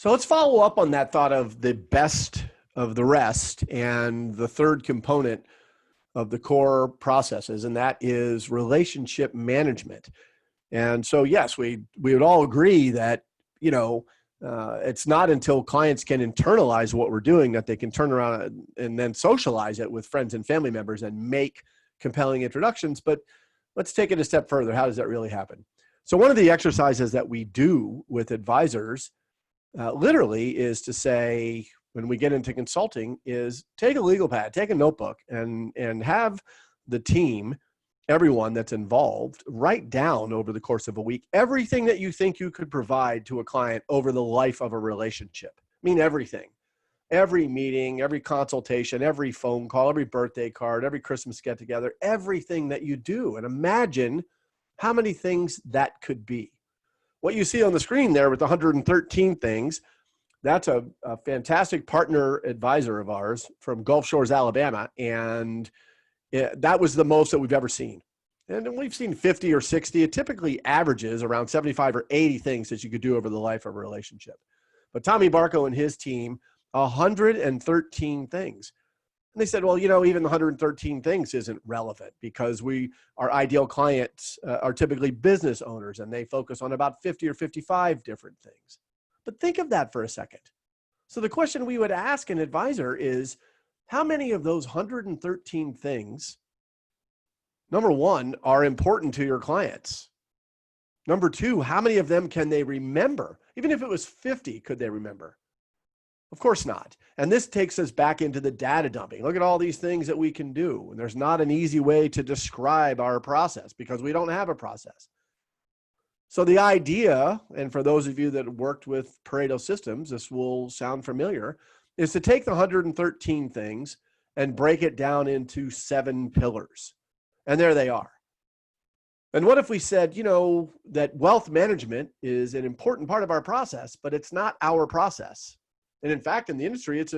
So let's follow up on that thought of the best of the rest and the third component of the core processes, and that is relationship management. And so, yes, we would all agree that, it's not until clients can internalize what we're doing that they can turn around and then socialize it with friends and family members and make compelling introductions. But let's take it a step further. How does that really happen? So one of the exercises that we do with advisors literally is to say, when we get into consulting, is take a legal pad, take a notebook, and have the team, everyone that's involved, write down over the course of a week everything that you think you could provide to a client over the life of a relationship. I mean, everything. Every meeting, every consultation, every phone call, every birthday card, every Christmas get together, everything that you do. And imagine how many things that could be. What you see on the screen there with the 113 things, that's a fantastic partner advisor of ours from Gulf Shores, Alabama. And that was the most that we've ever seen. And we've seen 50 or 60. It typically averages around 75 or 80 things that you could do over the life of a relationship. But Tommy Barco and his team, 113 things. And they said, well, even the 113 things isn't relevant because our ideal clients are typically business owners and they focus on about 50 or 55 different things. But think of that for a second. So the question we would ask an advisor is, how many of those 113 things, number one, are important to your clients? Number two, how many of them can they remember? Even if it was 50, could they remember? Of course not. And this takes us back into the data dumping. Look at all these things that we can do. And there's not an easy way to describe our process because we don't have a process. So the idea, and for those of you that worked with Pareto systems, this will sound familiar, is to take the 113 things and break it down into 7 pillars. And there they are. And what if we said, that wealth management is an important part of our process, but it's not our process. And in fact, in the industry, it's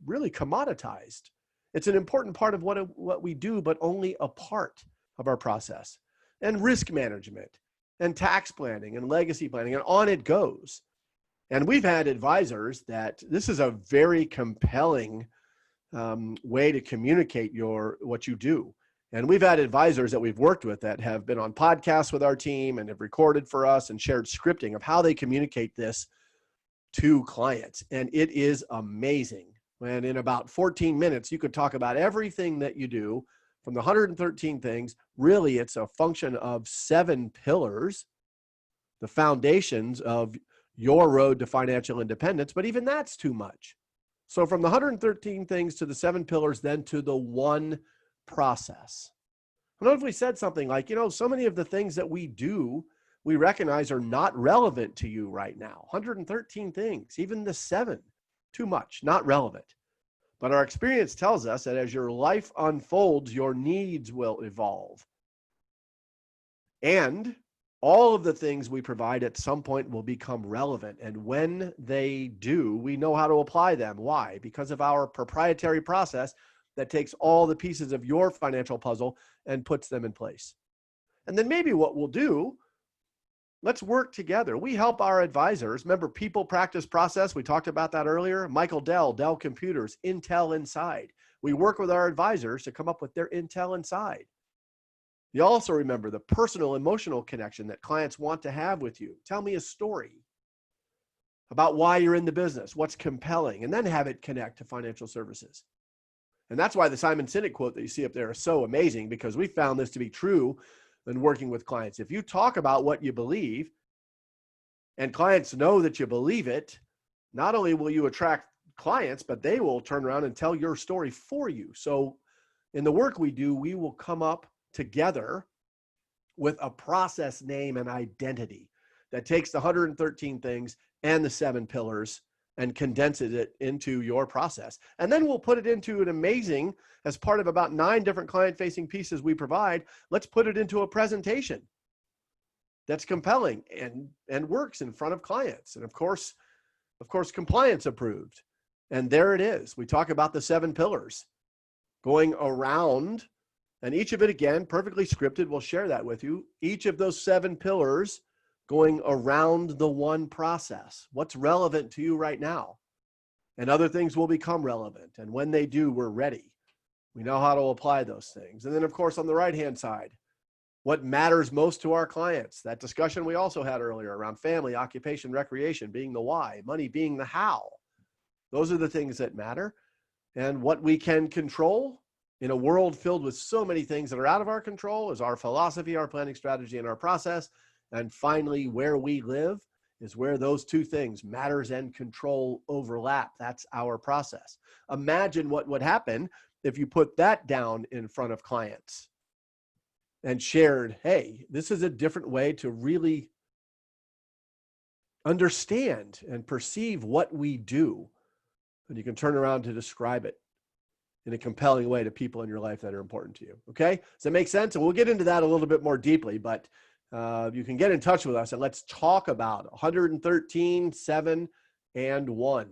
really commoditized. It's an important part of what we do, but only a part of our process. And risk management and tax planning and legacy planning, and on it goes. And we've had advisors that this is a very compelling way to communicate what you do. And we've had advisors that we've worked with that have been on podcasts with our team and have recorded for us and shared scripting of how they communicate this to clients. And it is amazing. And in about 14 minutes, you could talk about everything that you do from the 113 things. Really, it's a function of 7 pillars, the foundations of your road to financial independence. But even that's too much. So from the 113 things to the 7 pillars, then to the one process. I don't know if we said something like, so many of the things that we do, we recognize are not relevant to you right now. 113 things, even the 7, too much, not relevant. But our experience tells us that as your life unfolds, your needs will evolve. And all of the things we provide at some point will become relevant. And when they do, we know how to apply them. Why? Because of our proprietary process that takes all the pieces of your financial puzzle and puts them in place. And then maybe what we'll do, let's work together. We help our advisors. Remember people, practice, process. We talked about that earlier. Michael Dell, Dell Computers, Intel Inside. We work with our advisors to come up with their Intel Inside. You also remember the personal, emotional connection that clients want to have with you. Tell me a story about why you're in the business, what's compelling, and then have it connect to financial services. And that's why the Simon Sinek quote that you see up there is so amazing, because we found this to be true in working with clients. If you talk about what you believe and clients know that you believe it, not only will you attract clients, but they will turn around and tell your story for you. So in the work we do, we will come up together with a process name and identity that takes the 113 things and the 7 pillars and condenses it into your process. And then we'll put it into an amazing, as part of about 9 different client-facing pieces we provide, let's put it into a presentation that's compelling and works in front of clients. And of course, compliance approved. And there it is. We talk about the 7 pillars going around, and each of it, again, perfectly scripted. We'll share that with you. Each of those 7 pillars going around the one process. What's relevant to you right now? And other things will become relevant. And when they do, we're ready. We know how to apply those things. And then, of course, on the right-hand side, what matters most to our clients? That discussion we also had earlier around family, occupation, recreation being the why, money being the how. Those are the things that matter. And what we can control in a world filled with so many things that are out of our control is our philosophy, our planning strategy, and our process. And finally, where we live is where those two things, matters and control, overlap. That's our process. Imagine what would happen if you put that down in front of clients and shared, hey, this is a different way to really understand and perceive what we do. And you can turn around to describe it in a compelling way to people in your life that are important to you. Okay? Does that make sense? And we'll get into that a little bit more deeply, but you can get in touch with us and let's talk about 113, 7, and 1.